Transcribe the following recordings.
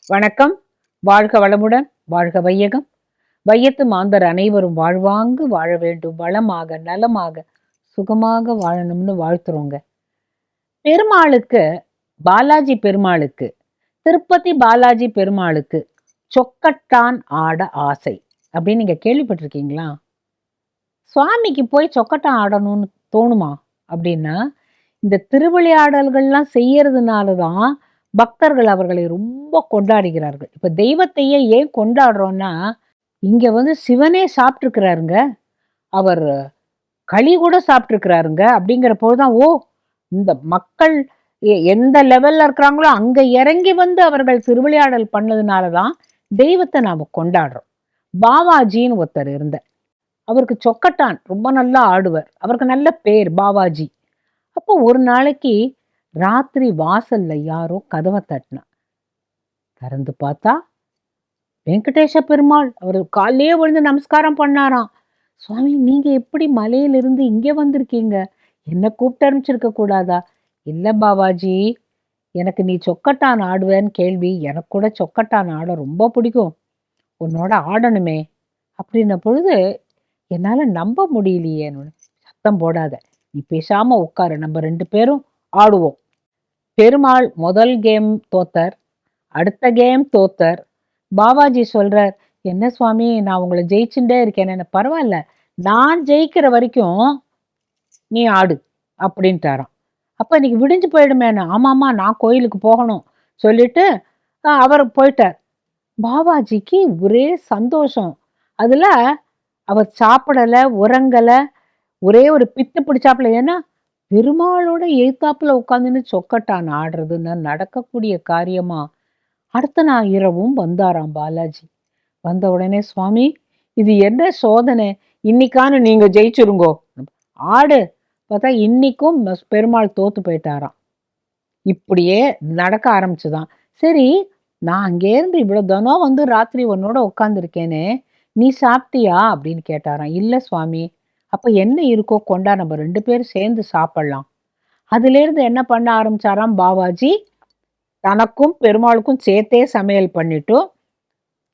வணக்கம். வாழ்க வளமுடன், வாழ்க வையகம். வையத்து மாந்தர் அனைவரும் வாழ்வாங்கு வாழ வேண்டும், வளமாக நலமாக சுகமாக வாழணும்னு வாழ்த்துறோங்க. பெருமாளுக்கு, பாலாஜி பெருமாளுக்கு, திருப்பதி பாலாஜி பெருமாளுக்கு சொக்கட்டான் ஆட ஆசை அப்படின்னு நீங்க கேள்விப்பட்டிருக்கீங்களா? சுவாமிக்கு போய் சொக்கட்டான் ஆடணும்னு தோணுமா அப்படின்னா, இந்த திருவிளையாடல்கள்லாம் செய்யறதுனால தான் பக்தர்கள் அவர்களை ரொம்ப கொண்டாடுகிறார்கள். இப்ப தெய்வத்தையே ஏன் கொண்டாடுறோம்னா, இங்க சிவனே சாப்பிட்டுருக்கிறாருங்க. அவர் களி கூட சாப்பிட்டுருக்கிறாருங்க. அப்படிங்கிற போதுதான், ஓ, இந்த மக்கள் எந்த லெவல்ல இருக்கிறாங்களோ அங்க இறங்கி அவர்கள் திருவிளையாடல் பண்ணதுனால தான் தெய்வத்தை நாம கொண்டாடுறோம். பாவாஜின்னு ஒருத்தர் இருந்தார். அவருக்கு சொக்கட்டான் ரொம்ப நல்லா ஆடுவர். அவருக்கு நல்ல பேர் பாவாஜி. அப்போ ஒரு நாளைக்கு ராத்திரி வாசல்ல யாரோ கதவை தட்டினா. திறந்து பார்த்தா வெங்கடேச பெருமாள். அவர் காலையே விழுந்து நமஸ்காரம் பண்ணாராம். சுவாமி, நீங்க எப்படி மலையிலிருந்து இங்கே வந்திருக்கீங்க? என்ன கூப்பிட்டு அனுப்பிச்சிருக்க கூடாதா? இல்ல பாபாஜி, எனக்கு நீ சொக்கட்டான் ஆடுவேன்னு கேள்வி. எனக்கு கூட சொக்கட்டான் ஆட ரொம்ப பிடிக்கும். உன்னோட ஆடணுமே அப்படின்ன பொழுது என்னால நம்ப முடியலையே. சத்தம் போடாத, நீ பேசாம உட்காரு, நம்ம 2 பேரும் ஆடுவோம். பெருமாள் முதல் கேம் தோத்தர், அடுத்த கேம் தோத்தர். பாபாஜி சொல்றார், என்ன சுவாமி, நான் உங்களை ஜெயிச்சுட்டே இருக்கேன், என்ன பரவாயில்ல, நான் ஜெயிக்கிற வரைக்கும் நீ ஆடு அப்படின்ட்டாராம். அப்ப இன்னைக்கு விடிஞ்சு போயிடுமேன்னு, ஆமாமா நான் கோயிலுக்கு போகணும் சொல்லிட்டு அவர் போயிட்டார். பாபாஜிக்கு ஒரே சந்தோஷம். அதுல அவர் சாப்பிடல, உறங்கல, ஒரே ஒரு பித்து பிடிச்சாப்புல. ஏன்னா பெருமாளோட எய்த்தாப்புல உட்காந்துன்னு சொக்கட்டான் ஆடுறதுன்னா நடக்கக்கூடிய காரியமா? அடுத்த நாள் இரவும் வந்தாராம் பாலாஜி. வந்த உடனே, சுவாமி, இது என்ன சோதனை? இன்னைக்கான நீங்க ஜெயிச்சிருங்கோ, ஆடு. பார்த்தா இன்னைக்கும் பெருமாள் தோத்து போயிட்டாராம். இப்படியே நடக்க ஆரம்பிச்சுதான். சரி, நான் அங்கேருந்து இவ்வளவு தினம் ராத்திரி உன்னோட உட்காந்துருக்கேனே, நீ சாப்பிட்டியா அப்படின்னு கேட்டாராம். இல்ல சுவாமி. அப்ப என்ன இருக்கோ கொண்டா, நம்ம 2 பேரும் சேர்ந்து சாப்பிடலாம். அதுல இருந்து என்ன பண்ண ஆரம்பிச்சாராம் பாபாஜி, தனக்கும் பெருமாளுக்கும் சேர்த்தே சமையல் பண்ணிட்டு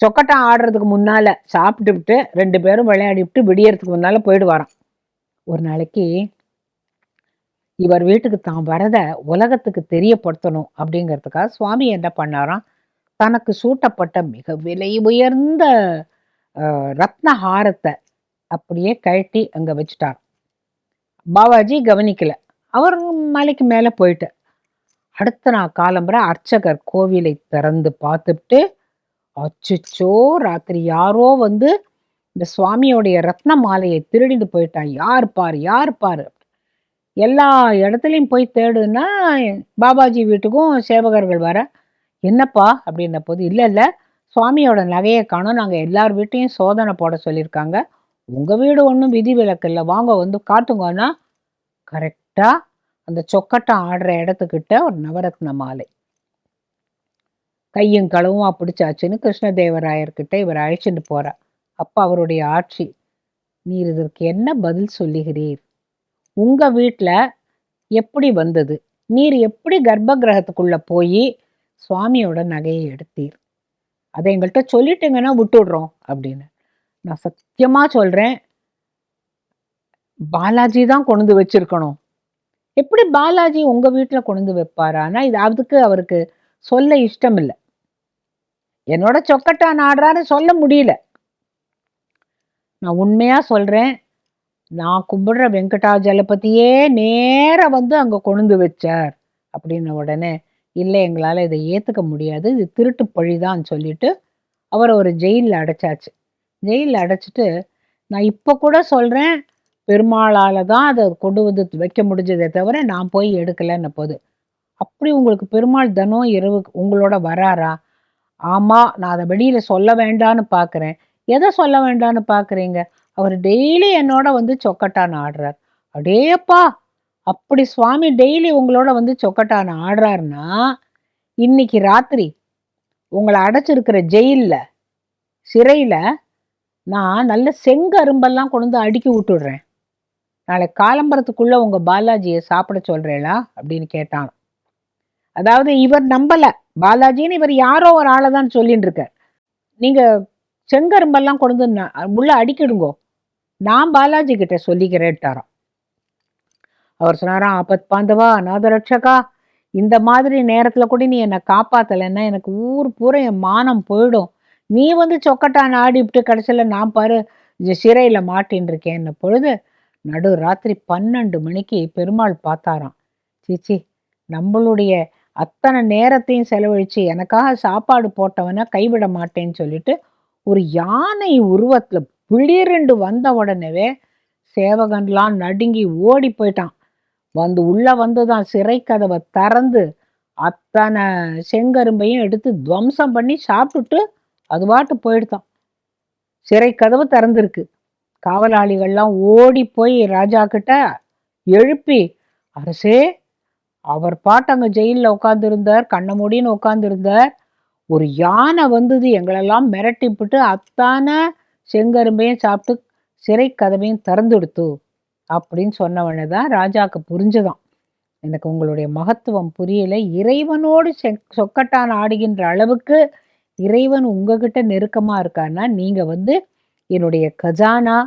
சொக்கட்டான் ஆடுறதுக்கு முன்னால சாப்பிட்டு 2 பேரும் விளையாடிவிட்டு விடியறதுக்கு முன்னால போயிடுவாராம். ஒரு நாளைக்கு இவர் வீட்டுக்கு தான் வரத உலகத்துக்கு தெரியப்படுத்தணும் அப்படிங்கிறதுக்காக சுவாமி என்ன பண்ணாராம், தனக்கு சூட்டப்பட்ட மிக விலை உயர்ந்த ரத்ன ஹாரத்தை அப்படியே கழட்டி அங்க வச்சுட்டார். பாபாஜி கவனிக்கல. அவர் மலைக்கு மேல போயிட்டு அடுத்த நாள் காலம்பரை அர்ச்சகர் கோவிலை திறந்து பார்த்துட்டு, அச்சுச்சோ, ராத்திரி யாரோ இந்த சுவாமியோடைய ரத்ன மாலையை திருடிட்டு போயிட்டான், யார் பாரு யார் பாரு. எல்லா இடத்துலையும் போய் தேடுன்னா பாபாஜி வீட்டுக்கும் சேவகர்கள் வர, என்னப்பா அப்படின்ன போது, இல்லை இல்லை, சுவாமியோட நகையை காணோம், நாங்கள் எல்லார் வீட்டையும் சோதனை போட சொல்லியிருக்காங்க, உங்கள் வீடு ஒன்றும் விதி விலக்கு இல்லை, வாங்க காட்டுங்கன்னா கரெக்டாக அந்த சொக்கட்டம் ஆடுற இடத்துக்கிட்ட ஒரு நவரத்ன மாலை. கையும் களவுமா பிடிச்சாச்சுன்னு கிருஷ்ணதேவராயர்கிட்ட இவர் அழைச்சிட்டு போறார். அப்ப அவருடைய ஆட்சி, நீர் இதற்கு என்ன பதில் சொல்லுகிறீர்? உங்க வீட்டுல எப்படி வந்தது? நீர் எப்படி கர்ப்ப கிரகத்துக்குள்ள போய் சுவாமியோட நகையை எடுத்தீர்? அதை எங்கள்கிட்ட சொல்லிட்டீங்கன்னா விட்டுடுறோம் அப்படின்னு. நான் சத்தியமா சொல்றேன், பாலாஜி தான் கொண்டு வச்சிருக்கணும். எப்படி பாலாஜி உங்க வீட்டுல கொண்டு வைப்பாரானா, இது அதுக்கு அவருக்கு சொல்ல இஷ்டம் இல்லை. என்னோட சொக்கட்டான் ஆடுறான்னு சொல்ல முடியல. நான் உண்மையா சொல்றேன், நான் கும்பிடுற வெங்கடாஜலபதியே நேர அங்க கொண்டு வச்சார் அப்படின்ன உடனே, இல்லை, எங்களால இதை ஏத்துக்க முடியாது, இது திருட்டு பழிதான் சொல்லிட்டு அவரை ஒரு ஜெயிலில் அடைச்சாச்சு. ஜெயிலில் அடைச்சிட்டு, நான் இப்ப கூட சொல்றேன், பெருமாளால தான் அதை கொண்டு வைக்க முடிஞ்சதே தவிர நான் போய் எடுக்கலன்ன போது, அப்படி உங்களுக்கு பெருமாள் தினம் இரவு உங்களோட வராரா? ஆமா, நான் அதை வெளியில சொல்ல வேண்டான்னு பாக்குறேன். எதை சொல்ல வேண்டான்னு பாக்குறீங்க? அவர் டெய்லி என்னோட சொக்கட்டான் ஆடுறார். அடேப்பா, அப்படி சுவாமி டெய்லி உங்களோட சொக்கட்டான் ஆடுறாருன்னா, இன்னைக்கு ராத்திரி உங்களை அடைச்சிருக்கிற ஜெயில்ல, சிறையில நான் நல்ல செங்கரும்பெல்லாம் கொண்டு அடுக்கி விட்டுடுறேன். நாளை காலம்பரத்துக்குள்ள உங்க பாலாஜியை சாப்பிட சொல்றேளா அப்படின்னு கேட்டான். அதாவது இவர் நம்பல, பாலாஜின்னு இவர் யாரோ ஒரு ஆளை தான் சொல்லிட்டு இருக்க. நீங்க செங்கரும்பெல்லாம் கொண்டு உள்ள அடிக்கிடுங்கோ, நான் பாலாஜி கிட்ட சொல்லிக்கிறேன்ட்டாராம். அவர் சொன்னாராம், ஆபத் பாந்தவா அநாத ரட்சகா, இந்த மாதிரி நேரத்துல கூட நீ என்னை காப்பாத்தலைன்னா எனக்கு ஊர் பூரா என் மானம் போயிடும். நீ வந்து சொக்கட்டான் ஆடிவிட்டு கடைசியில நான் பாரு சிறையில மாட்டின்னு இருக்கேன். பொழுது நடு ராத்திரி 12 மணிக்கு பெருமாள் பார்த்தாராம். சீச்சி, நம்மளுடைய அத்தனை நேரத்தையும் செலவழிச்சு எனக்காக சாப்பாடு போட்டவனை கைவிட மாட்டேன்னு சொல்லிட்டு ஒரு யானை உருவத்துல பிளிரண்டு வந்த உடனேவே சேவகன்லாம் நடுங்கி ஓடி போயிட்டான். வந்து உள்ள வந்துதான் சிறை கதவை திறந்து அத்தனை செங்கரும்பையும் எடுத்து துவம்சம் பண்ணி சாப்பிட்டுட்டு அது பாட்டு போயிடுதான். சிறை கதவு திறந்திருக்கு. காவலாளிகள்லாம் ஓடி போய் ராஜா கிட்ட எழுப்பி, அரசே, அவர் பாட்டு அங்க ஜெயில உட்கார்ந்து கண்ண மூடின்னு உட்கார்ந்து ஒரு யானை வந்தது, எங்களெல்லாம் மிரட்டிப்புட்டு அத்தான செங்கரும்பையும் சாப்பிட்டு சிறை கதவையும் திறந்துடுத்து அப்படின்னு சொன்னவனே தான் ராஜாக்கு புரிஞ்சுதான், எனக்கு உங்களுடைய மகத்துவம் புரியல, இறைவனோடு சொக்கட்டான் ஆடுகின்ற அளவுக்கு இறைவன் உங்ககிட்ட நெருக்கமா இருக்கான்னா நீங்க வந்து என்னுடைய கஜானா,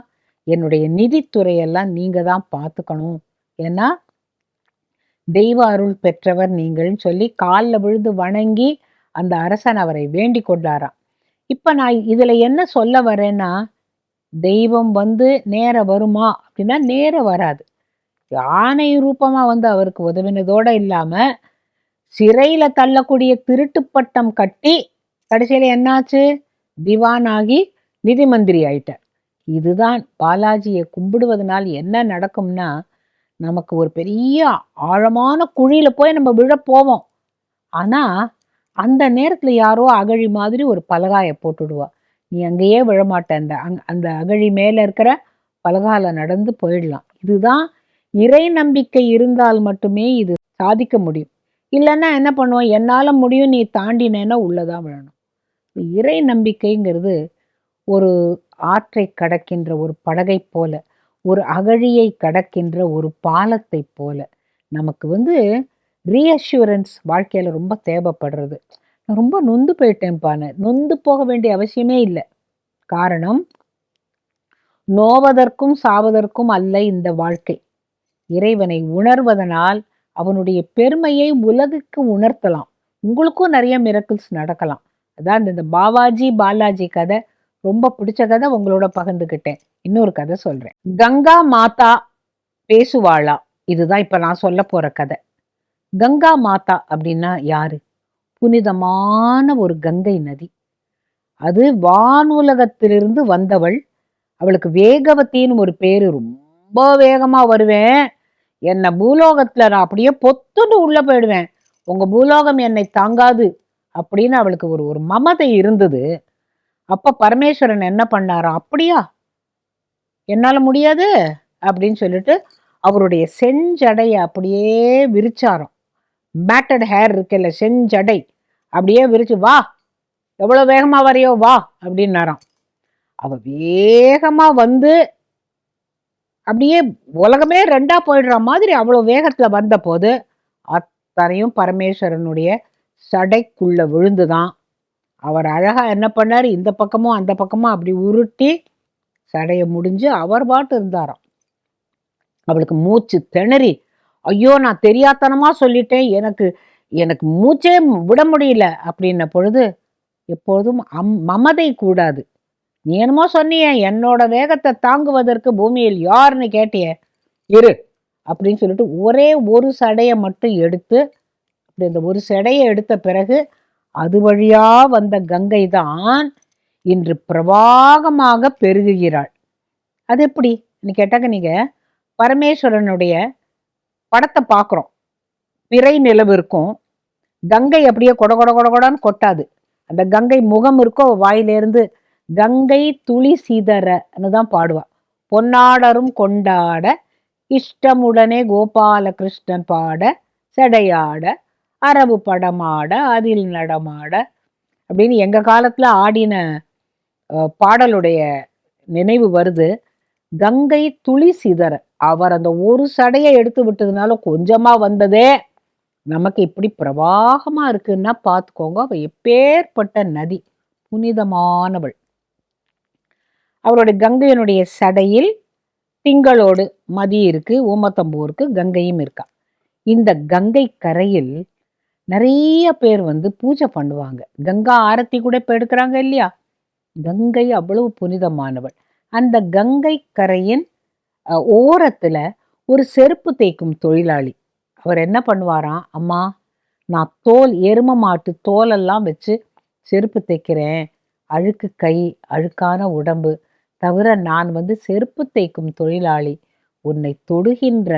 என்னுடைய நிதித்துறையெல்லாம் நீங்க தான் பார்த்துக்கணும், ஏன்னா தெய்வ அருள் பெற்றவர் நீங்கள்னு சொல்லி காலில் விழுந்து வணங்கி அந்த அரசன் அவரை வேண்டி கொண்டாராம். இப்ப நான் இதுல என்ன சொல்ல வரேன்னா, தெய்வம் வந்து நேர வருமா அப்படின்னா நேர வராது. யானை ரூபமா வந்து அவருக்கு உதவினதோட இல்லாம சிறையில தள்ளக்கூடிய திருட்டு பட்டம் கட்டி கடைசியில என்னாச்சு, திவானாகி நிதி மந்திரி ஆயிட்டார். இதுதான் பாலாஜியை கும்பிடுவதனால் என்ன நடக்கும்னா, நமக்கு ஒரு பெரிய ஆழமான குழியில போய் நம்ம விழ போவோம். ஆனா அந்த நேரத்துல யாரோ அகழி மாதிரி ஒரு பலகாயை போட்டுடுவா, நீ அங்கேயே விழமாட்ட, அந்த அகழி மேல இருக்கிற பலகால நடந்து போயிடலாம். இதுதான் இறை நம்பிக்கை இருந்தால் மட்டுமே இது சாதிக்க முடியும். இல்லைன்னா என்ன பண்ணுவோம், என்னால முடியும் நீ தாண்டினேன்னா உள்ளதான் விழணும். இறை நம்பிக்கைங்கிறது ஒரு ஆற்றை கடக்கின்ற ஒரு படகை போல, ஒரு அகழியை கடக்கின்ற ஒரு பாலத்தை போல நமக்கு வந்து ரீஅஷ்யூரன்ஸ் வாழ்க்கையில ரொம்ப தேவைப்படுறது. நான் ரொம்ப நொந்து போயிட்டேன்பான்னு நொந்து போக வேண்டிய அவசியமே இல்லை. காரணம், நோவதற்கும் சாவதற்கும் அல்ல இந்த வாழ்க்கை. இறைவனை உணர்வதனால் அவனுடைய பெருமையை உலகுக்கு உணர்த்தலாம். உங்களுக்கும் நிறைய மிரக்கிள்ஸ் நடக்கலாம். அதான் இந்த பாவாஜி பாலாஜி கதை ரொம்ப பிடிச்ச கதை, உங்களோட பகிர்ந்துக்கிட்டேன். இன்னொரு கதை சொல்றேன். கங்கா மாதா பேசுவாளா, இதுதான் இப்ப நான் சொல்ல போற கதை. கங்கா மாதா அப்படின்னா யாரு? புனிதமான ஒரு கங்கை நதி. அது வானுலகத்திலிருந்து வந்தவள். அவளுக்கு வேகவத்தின்னு ஒரு பேரு. ரொம்ப வேகமா வருவேன், என்னை பூலோகத்துல நான் அப்படியே பொத்துட்டு உள்ள போயிடுவேன், உங்க பூலோகம் என்னை தாங்காது அப்படின்னு அவளுக்கு ஒரு ஒரு மமதை இருந்தது. அப்ப பரமேஸ்வரன் என்ன பண்ணாராம், அப்படியா, என்னால முடியாது அப்படின்னு சொல்லிட்டு அவருடைய செஞ்சடைய அப்படியே விரிச்சாராம். மேட்டட் ஹேர் இருக்குல்ல, செஞ்சடை அப்படியே விரிச்சு, வா, எவ்வளவு வேகமா வரையோ வா அப்படின்னாராம். அவ வேகமா வந்து அப்படியே உலகமே ரெண்டா போயிடுற மாதிரி அவ்வளவு வேகத்துல வந்த போது அத்தனையும் பரமேஸ்வரனுடைய சடைக்குள்ள விழுந்துதான். அவர் அழகா என்ன பண்ணாரு, இந்த பக்கமும் அந்த பக்கமும் அப்படி உருட்டி சடைய முடிஞ்சு அவர் பாட்டு இருந்தாராம். அவளுக்கு மூச்சு திணறி, ஐயோ நான் தெரியாத்தனமா சொல்லிட்டேன், எனக்கு எனக்கு மூச்சே விட முடியல அப்படின்ன பொழுது, எப்போதும் மமதை கூடாது. நீ என்னமோ சொன்னிய, என்னோட வேகத்தை தாங்குவதற்கு பூமியில் யாருன்னு கேட்டிய, இரு அப்படின்னு சொல்லிட்டு ஒரே ஒரு சடையை மட்டும் எடுத்து, அப்படி அந்த ஒரு சடையை எடுத்த பிறகு அது வழியா வந்த கங்கை தான் இன்று பிரவாகமாக பெருகுகிறாள். அது எப்படி கேட்டாக்க, நீங்க பரமேஸ்வரனுடைய படத்தை பார்க்குறோம், பிறை நிலவு இருக்கும், கங்கை அப்படியே கொட கொட கொட கொடான்னு கொட்டாது. அந்த கங்கை முகம் இருக்கோ, வாயிலிருந்து கங்கை துளி சீதரன்னு தான் பாடுவா. பொன்னாடரும் கொண்டாட இஷ்டமுடனே கோபால கிருஷ்ணன் பாட செடையாட அரபு படமாட அதில் நடமாட அப்படின்னு எங்க காலத்துல ஆடின பாடலுடைய நினைவு வருது. கங்கை துளி சிதற, அவர் அந்த ஒரு சடையை எடுத்து விட்டதுனால கொஞ்சமா வந்ததே நமக்கு இப்படி பிரவாகமா இருக்குன்னா பார்த்துக்கோங்க, அவ எப்பேற்பட்ட நதி, புனிதமானவள். அவருடைய கங்கையினுடைய சடையில் திங்களோடு மதி இருக்கு, ஊமத்தம்பூ இருக்கு, கங்கையும் இருக்கா. இந்த கங்கை கரையில் நிறைய பேர் வந்து பூஜை பண்ணுவாங்க. கங்கா ஆரத்தி கூட இப்ப எடுக்கிறாங்க இல்லையா? கங்கை அவ்வளவு புனிதமானவள். அந்த கங்கை கரையின் ஓரத்துல ஒரு செருப்பு தேய்க்கும் தொழிலாளி. அவர் என்ன பண்ணுவாராம், அம்மா நான் தோல் எரும மாட்டு தோலெல்லாம் வச்சு செருப்பு தைக்கிறேன், அழுக்கு கை, அழுக்கான உடம்பு, தவிர நான் வந்து செருப்பு தேய்க்கும் தொழிலாளி, உன்னை தொடுகின்ற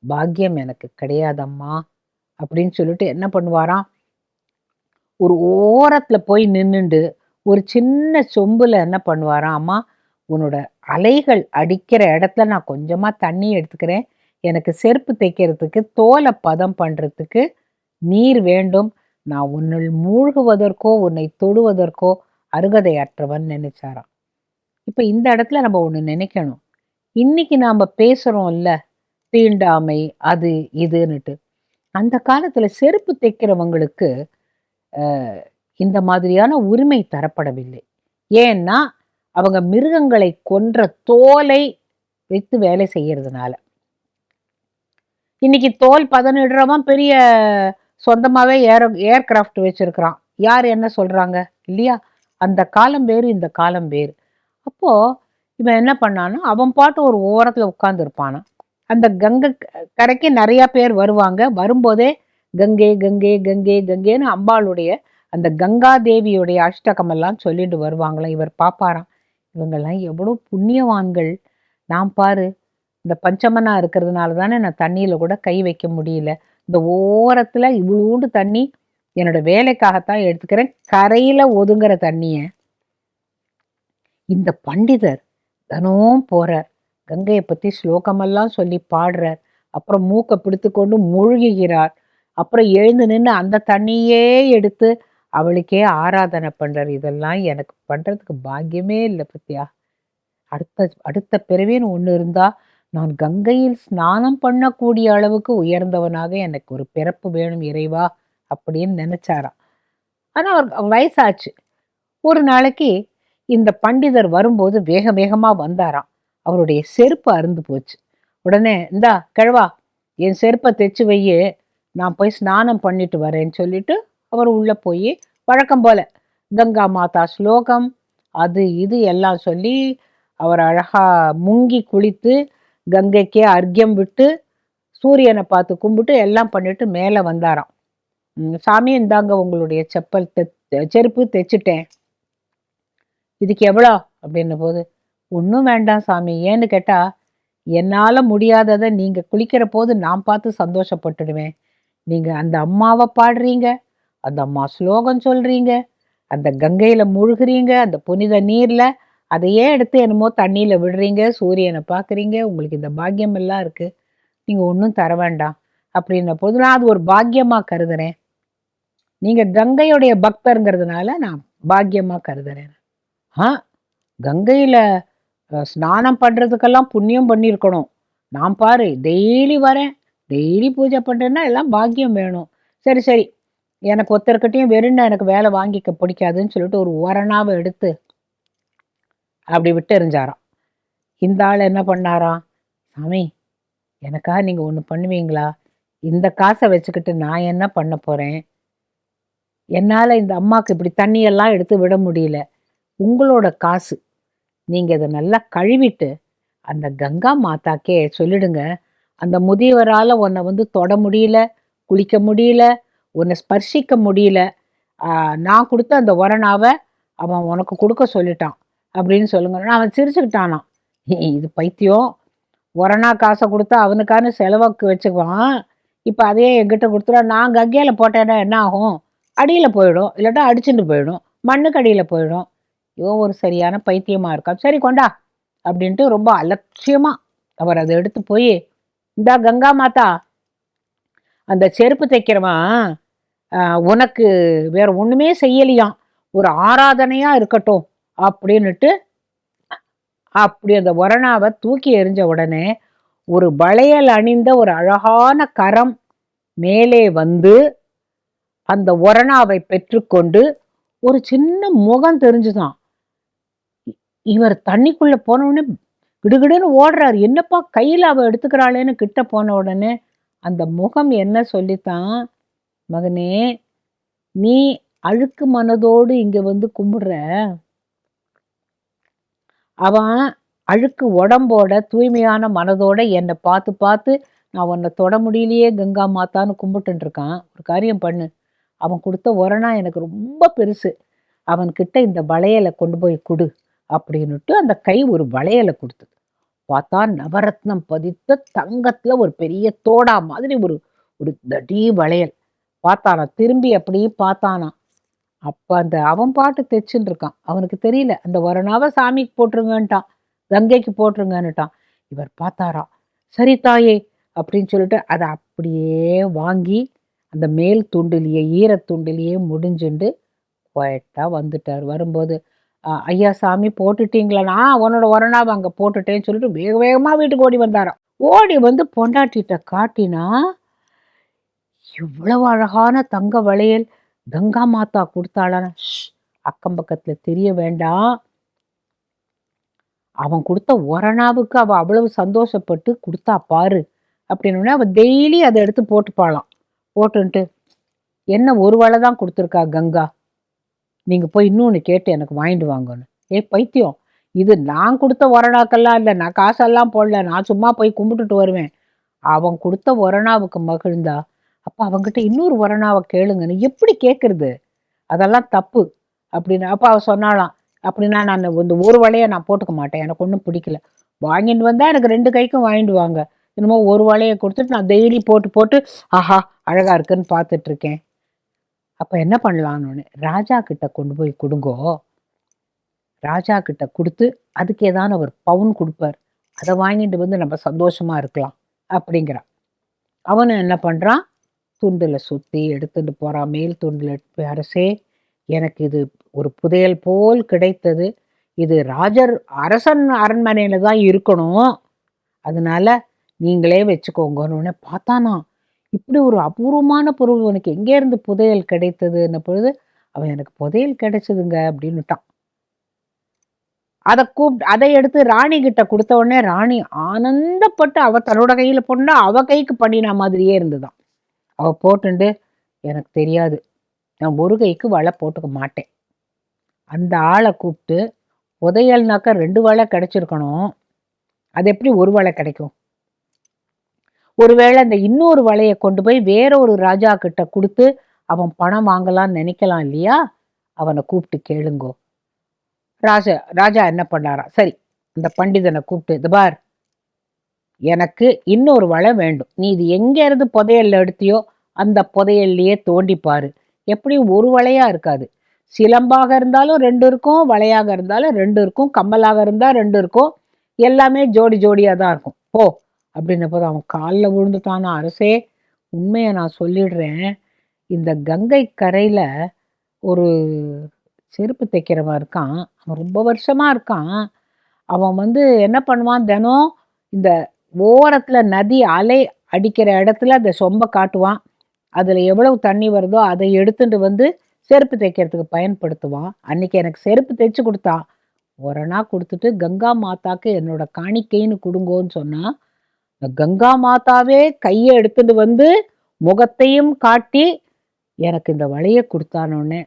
பாக்கியம் எனக்கு கிடையாதம்மா அப்படின்னு சொல்லிட்டு என்ன பண்ணுவாராம், ஒரு ஓரத்துல போய் நின்னுண்டு ஒரு சின்ன சொம்புல என்ன பண்ணுவாராம், அம்மா உன்னோட அலைகள் அடிக்கிற இடத்துல நான் கொஞ்சமா தண்ணி எடுத்துக்கிறேன், எனக்கு செருப்பு தைக்கிறதுக்கு தோலை பதம் பண்றதுக்கு நீர் வேண்டும், நான் உன்னுள் மூழ்குவதற்கோ உன்னை தொடுவதற்கோ அருகதையற்றவன் நினைச்சாராம். இப்ப இந்த இடத்துல நம்ம ஒண்ணு நினைக்கணும். இன்னைக்கு நாம பேசுறோம்ல, தீண்டாமை அது இதுன்னுட்டு, அந்த காலத்துல செருப்பு தைக்கிறவங்களுக்கு இந்த மாதிரியான உரிமை தரப்படவில்லை. ஏன்னா அவங்க மிருகங்களை கொன்ற தோலை வைத்து வேலை செய்யறதுனால. இன்னைக்கு தோல் பதனிடுறவன் பெரிய சொந்தமாவே ஏர்கிராஃப்ட் வச்சிருக்கிறான். யார் என்ன சொல்றாங்க இல்லையா? அந்த காலம் வேறு, இந்த காலம் வேறு. அப்போ இவன் என்ன பண்ணானா, அவன் பாட்டு ஒரு ஓரத்துல உட்கார்ந்து இருப்பானா. அந்த கங்கை கரைக்கு நிறைய பேர் வருவாங்க. வரும்போதே கங்கை கங்கை கங்கை கங்கைன்னு அம்பாளுடைய அந்த கங்கா தேவியுடைய அஷ்டகம் எல்லாம் சொல்லிட்டு வருவாங்களாம். இவர் பாப்பாராம், இவங்கெல்லாம் எவ்வளவு புண்ணியவான்கள். நான் பாரு, இந்த பஞ்சமனா இருக்கிறதுனால தானே நான் தண்ணியில கூட கை வைக்க முடியல. இந்த ஓரத்துல இவ்வளோண்டு தண்ணி என்னோட வேலைக்காகத்தான் எடுத்துக்கிறேன், கரையில ஒதுங்குற தண்ணிய இந்த பண்டிதர் தினம் போறார், கங்கையை பத்தி ஸ்லோகமெல்லாம் சொல்லி பாடுறார், அப்புறம் மூக்கை பிடித்து கொண்டு மூழ்குகிறார், அப்புறம் எழுந்து நின்று அந்த தண்ணியே எடுத்து அவளுக்கே ஆராதனை பண்றார். இதெல்லாம் எனக்கு பண்றதுக்கு பாக்கியமே இல்லை பத்தியா. அடுத்த அடுத்த பிறவின்னு ஒண்ணு இருந்தா நான் கங்கையில் ஸ்நானம் பண்ணக்கூடிய அளவுக்கு உயர்ந்தவனாக எனக்கு ஒரு பிறப்பு வேணும் இறைவா அப்படின்னு நினைச்சாராம். ஆனா அவர் வயசாச்சு. ஒரு நாளைக்கு இந்த பண்டிதர் வரும்போது வேக வேகமா வந்தாராம். அவருடைய செருப்பு அருந்து போச்சு. உடனே இந்தா கிழவா, என் செருப்பை தைச்சு வையே, நான் போய் ஸ்நானம் பண்ணிட்டு வரேன்னு சொல்லிட்டு அவர் உள்ள போய் வழக்கம் போல கங்கா மாதா ஸ்லோகம் அது இது எல்லாம் சொல்லி அவர் அழகா முங்கி குளித்து கங்கைக்கே அர்க்கியம் விட்டு சூரியனை பார்த்து கும்பிட்டு எல்லாம் பண்ணிட்டு மேலே வந்தாராம். சாமி இந்தாங்க உங்களுடைய செருப்பு தைச்சிட்டேன், இதுக்கு எவ்வளோ அப்படின்ன போது, ஒன்றும் வேண்டாம் சாமி, ஏன்னு கேட்டா என்னால முடியாததை நீங்க குளிக்கிற போது நான் பார்த்து சந்தோஷப்பட்டுடுவேன். நீங்க அந்த அம்மாவை பாடுறீங்க, அந்த அம்மா ஸ்லோகம் சொல்றீங்க, அந்த கங்கையில முழுகிறீங்க, அந்த புனித நீர்ல அதையே எடுத்து என்னமோ தண்ணியில விடுறீங்க, சூரியனை பார்க்குறீங்க, உங்களுக்கு இந்த பாக்கியம் எல்லாம் இருக்கு, நீங்க ஒன்றும் தர வேண்டாம் அப்படின்ன போது நான் அது ஒரு பாக்கியமா கருதுறேன். நீங்க கங்கையுடைய பக்தருங்கிறதுனால நான் பாக்கியமா கருதுறேன். கங்கையில ஸ்நானம் பண்றதுக்கெல்லாம் புண்ணியம் பண்ணியிருக்கணும். நான் பாரு டெய்லி வரேன், டெய்லி பூஜை பண்றேன்னா எல்லாம் பாக்கியம் வேணும். சரி சரி, எனக்கு ஒருத்தர்கிட்டையும் வெறும்னா எனக்கு வேலை வாங்கிக்க பிடிக்காதுன்னு சொல்லிட்டு ஒரு ஒரணாவை எடுத்து அப்படி விட்டு எறிஞ்சாராம். இந்த ஆள் என்ன பண்ணாராம், சாமி எனக்காக நீங்க ஒண்ணு பண்ணுவீங்களா, இந்த காசை வச்சுக்கிட்டு நான் என்ன பண்ண போறேன், என்னால இந்த அம்மாக்கு இப்படி தண்ணியெல்லாம் எடுத்து விட முடியல, உங்களோட காசு, நீங்க இதை நல்லா கழுவிட்டு அந்த கங்கா மாதாக்கே சொல்லிடுங்க, அந்த முதியவரால உன்னை வந்து தொட முடியல, குளிக்க முடியல, உன்னை ஸ்பர்சிக்க முடியல, நான் கொடுத்த அந்த ஒரணாவை அவன் உனக்கு கொடுக்க சொல்லிட்டான் அப்படின்னு சொல்லுங்க. அவன் சிரிச்சுக்கிட்டானான், இது பைத்தியம், ஒரணா காசை கொடுத்தா அவனுக்கான செலவுக்கு வச்சுக்குவான், இப்போ அதையே என்கிட்ட கொடுத்துட்டா நான் கங்கையில போட்டேன்னா என்ன ஆகும், அடியில் போயிடும், இல்லாட்டா அடிச்சுட்டு போயிடும், மண்ணுக்கு அடியில் போயிடும், இவன் ஒரு சரியான பைத்தியமா இருக்கான், சரி கொண்டா அப்படின்ட்டு ரொம்ப அலட்சியமா அவர் அதை எடுத்து போய், இந்தா கங்கா மாதா, அந்த செருப்பு தைக்கிறவன் உனக்கு வேற ஒண்ணுமே செய்யலையாம், ஒரு ஆராதனையா இருக்கட்டும் அப்படின்னுட்டு அப்படி அந்த ஒரணாவை தூக்கி எறிஞ்ச உடனே ஒரு வளையல் அணிந்த ஒரு அழகான கரம் மேலே வந்து அந்த ஒரணாவை பெற்றுக்கொண்டு ஒரு சின்ன முகம் தெரிஞ்சுதான். இவர் தண்ணிக்குள்ள போன உடனே கிடுகிடுன்னு ஓடுறாரு. என்னப்பா கையில அவ எடுத்துக்கிறாளேன்னு கிட்ட போன உடனே அந்த முகம் என்ன சொல்லித்தான், மகனே நீ அழுக்கு மனதோடு இங்க வந்து கும்பிடுற, அவன் அழுக்கு உடம்போட தூய்மையான மனதோட என்னை பார்த்து பார்த்து நான் உன்னை தொட முடியலையே கங்கா மாத்தான்னு கும்பிட்டு இருக்கான். ஒரு காரியம் பண்ணு, அவன் கொடுத்த ஒரணா எனக்கு ரொம்ப பெருசு, அவன்கிட்ட இந்த வளையலை கொண்டு போய் கொடு அப்படின்னுட்டு அந்த கை ஒரு வளையலை கொடுத்தது. பார்த்தா நவரத்னம் பதித்த தங்கத்துல ஒரு பெரிய தோடா மாதிரி ஒரு ஒரு தடி வளையல். பார்த்தானா, திரும்பி அப்படியே பார்த்தானா. அப்ப அந்த அவன் பாட்டு தைச்சுன்னு இருக்கான். அவனுக்கு தெரியல அந்த ஒரணாவை சாமிக்கு போட்டுருங்கன்ட்டான், கங்கைக்கு போட்டுருங்கன்னுட்டான். இவர் பார்த்தாரா, சரி தாயே அப்படின்னு சொல்லிட்டு அதை அப்படியே வாங்கி அந்த மேல் துண்டிலேயே ஈரத்துண்டிலேயே முடிஞ்சுண்டு குவைட்டா வந்துட்டார். வரும்போது ஐயா சாமி போட்டுட்டீங்களா, உன்னோட ஒரணாவை அங்க போட்டுட்டேன்னு சொல்லிட்டு வேக வேகமா வீட்டுக்கு ஓடி வந்தாராம். ஓடி வந்து பொண்டாட்டிட்ட காட்டினா, இவ்வளவு அழகான தங்க வளையல் கங்கா மாதா கொடுத்தாளான, அக்கம் பக்கத்துல தெரிய வேண்டாம், அவன் கொடுத்த ஒரணாவுக்கு அவ அவ்வளவு சந்தோஷப்பட்டு கொடுத்தா பாரு அப்படின்னு அவ டெய்லி அதை எடுத்து போட்டுப்பாளாம். போட்டுன்ட்டு, என்ன ஒரு வளை தான் கொடுத்துருக்கா கங்கா, நீங்க போய் இன்னொன்னு கேட்டு எனக்கு வாங்கிட்டு வாங்கன்னு. ஏ பைத்தியம், இது நான் கொடுத்த ஒரணாக்கெல்லாம் இல்லை, நான் காசெல்லாம் போடல, நான் சும்மா போய் கும்பிட்டுட்டு வருவேன். அவன் கொடுத்த ஒரணாவுக்கு மகிழ்ந்தா, அப்ப அவங்கிட்ட இன்னொரு ஒரணாவை கேளுங்கன்னு. எப்படி கேட்கறது, அதெல்லாம் தப்பு அப்படின்னு. அப்ப அவ சொன்னாலாம், அப்படின்னா நான் இந்த ஒரு வளைய நான் போட்டுக்க மாட்டேன், எனக்கு ஒன்றும் பிடிக்கல, வாங்கிட்டு வந்தா எனக்கு ரெண்டு கைக்கும் வாங்கிட்டு வாங்க, என்னமோ ஒரு வளைய கொடுத்துட்டு நான் டெய்லி போட்டு போட்டு ஆஹா அழகா இருக்குன்னு பார்த்துட்டு இருக்கேன். அப்ப என்ன பண்ணலான்னு, ராஜா கிட்ட கொண்டு போய் கொடுங்கோ, ராஜா கிட்ட கொடுத்து அதுக்கு ஏதான ஒரு பவுன் கொடுப்பார், அதை வாங்கிட்டு வந்து நம்ம சந்தோஷமா இருக்கலாம் அப்படிங்கிறான். அவனு என்ன பண்றான், துண்டுல சுத்தி எடுத்துட்டு போறான். மேல் துண்டுல எடுத்து, அரசே எனக்கு இது ஒரு புதையல் போல் கிடைத்தது, இது ராஜர் அரசன் அரண்மனையில தான் இருக்கணும், அதனால நீங்களே வச்சுக்கோங்கன்னு. பார்த்தானா, இப்படி ஒரு அபூர்வமான பொருள் உனக்கு எங்கே இருந்து புதையல் கிடைத்ததுன்ன பொழுது அவன் எனக்கு புதையல் கிடைச்சதுங்க அப்படின்னுட்டான். அதை எடுத்து ராணி கிட்ட கொடுத்த உடனே ராணி ஆனந்தப்பட்டு அவ தன்னோட கையில போனா அவ கைக்கு பண்ணின மாதிரியே இருந்துதான். அவ போட்டுண்டு, எனக்கு தெரியாது, நான் ஒரு கைக்கு வலை போட்டுக்க மாட்டேன், அந்த ஆளை கூப்பிட்டு, புதையல்னாக்கா 2 வலை கிடைச்சிருக்கணும், அது எப்படி ஒரு வலை கிடைக்கும், ஒருவேளை அந்த இன்னொரு வலையை கொண்டு போய் வேற ஒரு ராஜா கிட்ட கொடுத்து அவன் பணம் வாங்கலாம்னு நினைக்கலாம் இல்லையா, அவனை கூப்பிட்டு கேளுங்கோ. ராஜா என்ன பண்ணாரா, சரி அந்த பண்டிதனை கூப்பிட்டு, இது பார், எனக்கு இன்னொரு வலை வேண்டும், நீ இது எங்க இருந்து புதையல்ல எடுத்தியோ அந்த புதையல்லையே தோண்டிப்பாரு, எப்படியும் ஒரு வலையா இருக்காது, சிலம்பாக இருந்தாலும் 2 இருக்கும், வலையாக இருந்தாலும் 2 இருக்கும், கம்மலாக இருந்தா 2 இருக்கும், எல்லாமே ஜோடி ஜோடியா தான் இருக்கும், போ அப்படின்ன போது அவன் காலில் விழுந்துட்டானா. அரசே உண்மையை நான் சொல்லிடுறேன், இந்த கங்கை கரையில ஒரு செருப்பு தைக்கிறவன் இருக்கான், அவன் ரொம்ப வருஷமா இருக்கான், அவன் வந்து என்ன பண்ணுவான், தினம் இந்த ஓரத்துல நதி அலை அடிக்கிற இடத்துல அந்த சொம்ப காட்டுவான், அதுல எவ்வளவு தண்ணி வருதோ அதை எடுத்துட்டு வந்து செருப்பு தைக்கிறதுக்கு பயன்படுத்துவான். அன்னைக்கு எனக்கு செருப்பு தைச்சு கொடுத்தான், ஒரணா கொடுத்துட்டு கங்கா மாதாக்கு என்னோட காணிக்கைன்னு கொடுங்கோன்னு சொன்னா, கங்கா மாதாவே கையை எடுத்துட்டு வந்து முகத்தையும் காட்டி எனக்கு இந்த வளைய கொடுத்தானோடனே,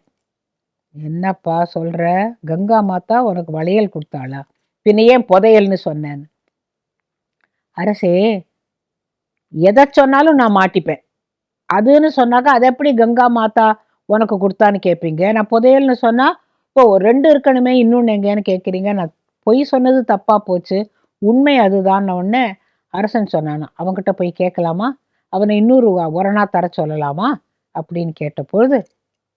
என்னப்பா சொல்ற, கங்கா மாதா உனக்கு வளையல் கொடுத்தாளா, பின்ன ஏன் புதையல்னு சொன்னேன். அரசே எதை சொன்னாலும் நான் மாட்டிப்பேன், அதுன்னு சொன்னாக்கா அதை எப்படி கங்கா மாதா உனக்கு கொடுத்தான்னு கேட்பீங்க, நான் புதையல்னு சொன்னா இப்போ 2 இருக்கணுமே இன்னொன்னு எங்கேன்னு கேட்குறீங்க, நான் பொய் சொன்னது தப்பா போச்சு, உண்மை அதுதான் உடனே அரசன் சொன்னானா, அவன்கிட்ட போய் கேட்கலாமா, அவனை இன்னொரு ஒரணா தர சொல்லலாமா அப்படின்னு கேட்ட பொழுது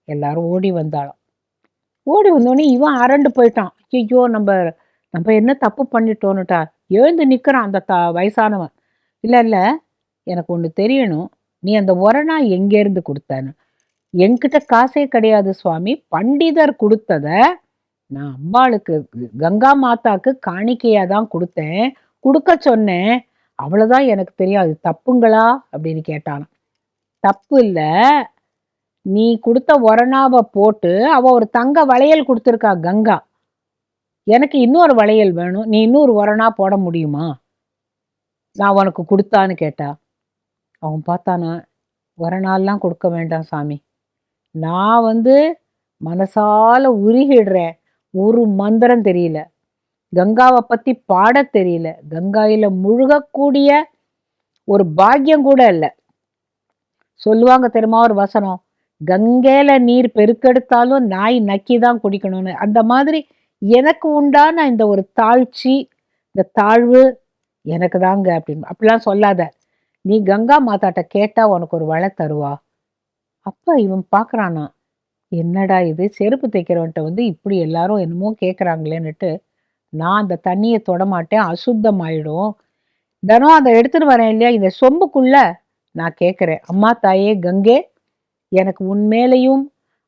எல்லாரும் ஓடி வந்தாலும். ஓடி வந்தோடனே இவன் அரண்டு போயிட்டான், ஐயோ நம்ம நம்ம என்ன தப்பு பண்ணிட்டோன்னுட்டா. எழுந்து நிற்கிறான் அந்த வயசானவன், இல்லை இல்லை எனக்கு ஒன்று தெரியணும், நீ அந்த ஒரணா எங்கேருந்து கொடுத்தான்னு. என்கிட்ட காசே கிடையாது சுவாமி, பண்டிதர் கொடுத்தத நான் அம்பாளுக்கு கங்கா மாதாக்கு காணிக்கையா தான் கொடுத்தேன், கொடுக்க சொன்னேன், அவ்வளவுதான் எனக்கு தெரியாது, தப்புங்களா அப்படின்னு கேட்டானா. தப்பு இல்ல. நீ கொடுத்த ஒரணாவை போட்டு அவ ஒரு தங்க வளையல் கொடுத்துருக்கா கங்கா. எனக்கு இன்னொரு வளையல் வேணும், நீ இன்னொரு ஒரணா போட முடியுமா, நான் உனக்கு கொடுத்தான்னு கேட்டா. அவன் பார்த்தானா, ஒரணாலாம் கொடுக்க வேண்டாம் சாமி, நான் மனசால உருகிடுறேன். ஒரு மந்திரம் தெரியல, கங்காவை பத்தி பாட தெரியல, கங்காயில முழுகக்கூடிய ஒரு பாக்கியம் கூட இல்லை. சொல்லுவாங்க தெரியுமா ஒரு வசனம், கங்கையில நீர் பெருக்கெடுத்தாலும் நாய் நக்கி தான் குடிக்கணும்னு. அந்த மாதிரி எனக்கு உண்டான இந்த ஒரு தாழ்ச்சி, இந்த தாழ்வு எனக்கு தாங்க அப்படின்னு. அப்படிலாம் சொல்லாத, நீ கங்கா மாதாட்ட கேட்டா உனக்கு ஒரு வளை தருவா. அப்ப இவன் பார்க்கறானா, என்னடா இது, செருப்பு தைக்கிறவன்ட்ட இப்படி எல்லாரும் என்னமோ கேட்குறாங்களேன்னுட்டு நான் அந்த தண்ணியை தொடமாட்டேன், அசுத்தம் ஆயிடும். தினம் அதை எடுத்துட்டு வரேன் இல்லையா, இந்த சொம்புக்குள்ள நான் கேட்குறேன், அம்மா தாயே கங்கே, எனக்கு உன் மேலையும்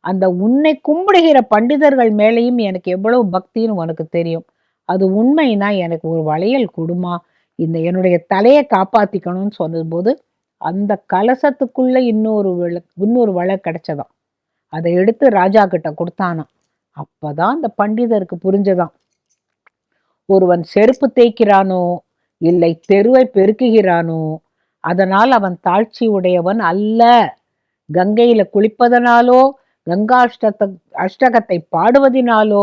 அந்த உன்னை கும்பிடுகிற பண்டிதர்கள் மேலையும் எனக்கு எவ்வளவு பக்தின்னு உனக்கு தெரியும். அது உண்மைனா எனக்கு ஒரு வளையல் கொடுமா, இந்த என்னுடைய தலையை காப்பாத்திக்கணும்னு சொன்னபோது அந்த கலசத்துக்குள்ள இன்னொரு வளை கிடைச்சதாம். அதை எடுத்து ராஜா கிட்ட கொடுத்தானாம். அப்பதான் அந்த பண்டிதருக்கு புரிஞ்சதாம், ஒருவன் செருப்பு தேய்க்கிறானோ இல்லை தெருவை பெருக்குகிறானோ அதனால் அவன் தாழ்ச்சி உடையவன் அல்ல. கங்கையில குளிப்பதனாலோ, கங்கா அஷ்டகத்தை பாடுவதினாலோ,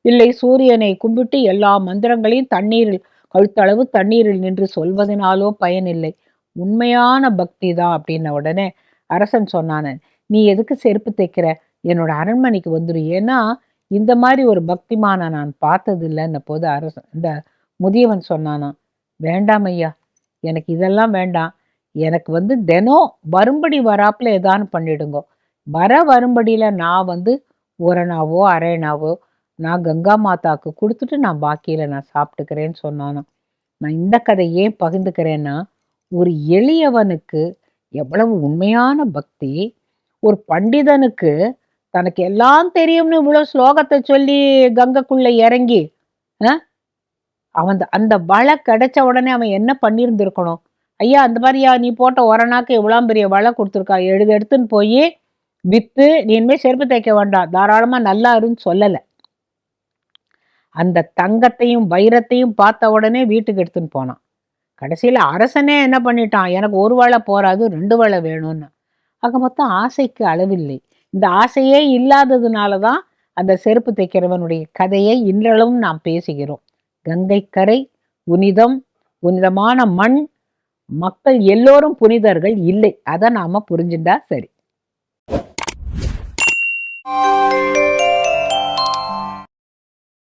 இல்லை சூரியனை கும்பிட்டு எல்லா மந்திரங்களையும் தண்ணீரில் கழுத்தளவு தண்ணீரில் நின்று சொல்வதனாலோ பயனில்லை. உண்மையான பக்தி தான் அப்படின்ன உடனே அரசன் சொன்னான, நீ எதுக்கு செருப்பு தைக்கிற, என்னோட அரண்மனைக்கு வந்துடும், ஏன்னா இந்த மாதிரி ஒரு பக்திமான நான் பார்த்தது இல்லைன்ன போது அரசன் இந்த முதியவன் சொன்னானா, வேண்டாம் ஐயா, எனக்கு இதெல்லாம் வேண்டாம், எனக்கு தினம் வரும்படி வராப்புல ஏதான்னு பண்ணிடுங்க, வரும்படியில நான் ஒரணாவோ அரையணாவோ நான் கங்கா மாதாவுக்கு கொடுத்துட்டு நான் பாக்கியில நான் சாப்பிட்டுக்கிறேன்னு சொன்னானோ. நான் இந்த கதை ஏன் பகிர்ந்துக்கிறேன்னா, ஒரு எளியவனுக்கு எவ்வளவு உண்மையான பக்தி, ஒரு பண்டிதனுக்கு தனக்கு எல்லாம் தெரியும்னு இவ்வளவு ஸ்லோகத்தை சொல்லி கங்கைக்குள்ள இறங்கி அவன் அந்த வளை கிடைச்ச உடனே அவன் என்ன பண்ணியிருந்திருக்கணும், ஐயா அந்த மாதிரியா நீ போட்ட ஒரணாக்கு எவ்வளோ பெரிய வளை கொடுத்துருக்கா, எடுத்துன்னு போய் வித்து நீ இனிமேல் செருப்பு தைக்க வேண்டாம், தாராளமா நல்லா இருன்னு சொல்லலை. அந்த தங்கத்தையும் வைரத்தையும் பார்த்த உடனே வீட்டுக்கு எடுத்துன்னு போனான். கடைசியில் அரசனே என்ன பண்ணிட்டான், எனக்கு ஒரு வளை போராது 2 வளை வேணும்னு. ஆக மொத்தம் ஆசைக்கு அளவில்லை. இந்த ஆசையே இல்லாததுனால தான் அந்த செருப்பு தைக்கிறவனுடைய கதையை இன்றளவும் நாம் பேசுகிறோம். கங்கை கரை புனிதம், புனிதமான மண், மக்கள் எல்லோரும் புனிதர்கள் இல்லை, அதை நாம புரிஞ்சுட்டா சரி.